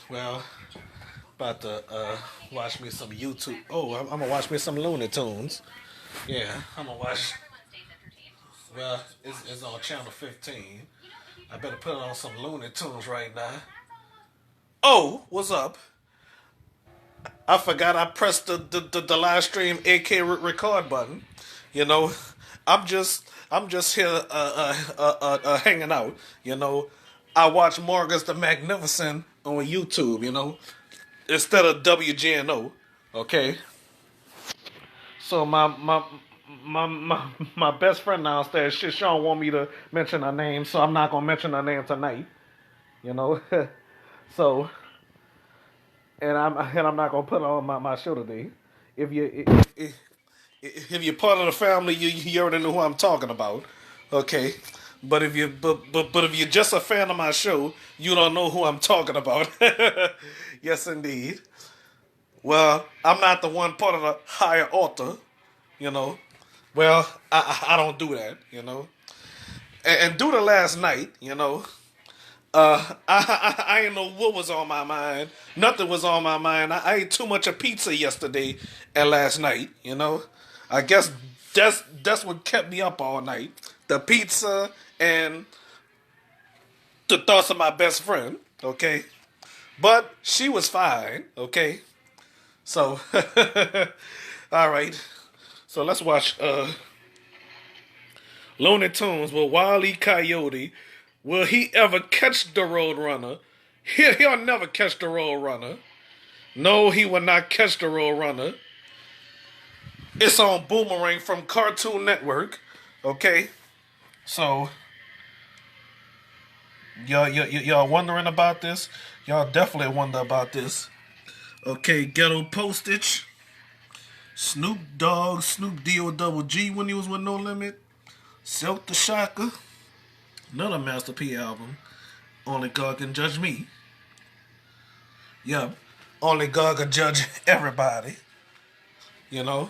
Well, about to watch me some YouTube. Oh, I'm gonna watch me some Looney Tunes. Yeah, I'm gonna watch. Well, it's on channel 15. I better put on some Looney Tunes right now. Oh, what's up? I forgot I pressed the live stream AK record button. You know, I'm just here hanging out. You know, I watch Marcus the Magnificent on YouTube. Instead of WGNO. Okay, so my best friend downstairs, she don't want me to mention her name, so I'm not gonna mention her name tonight. You know, so and I'm not gonna put her on my show today. If you if you're part of the family, you already know who I'm talking about. Okay, but if you're just a fan of my show, you don't know who I'm talking about. Yes, indeed. Well, I'm not the one part of the higher altar. You know. Well, I don't do that. And due to last night, I didn't know what was on my mind. Nothing was on my mind. I ate too much of pizza yesterday and last night. I guess that's what kept me up all night. The pizza and the thoughts of my best friend. Okay, but she was fine. Okay, so all right. So let's watch Looney Tunes with Wile E. Coyote. Will he ever catch the Roadrunner? He'll never catch the Roadrunner. No, he will not catch the Roadrunner. It's on Boomerang from Cartoon Network. Okay, so y'all wondering about this? Y'all definitely wonder about this. Okay, Ghetto Postage. Snoop Dogg, Snoop D-O double G when he was with No Limit. Silk the Shocker. Another Master P album. Only God Can Judge Me. Yep. Only God Can Judge Everybody. You know?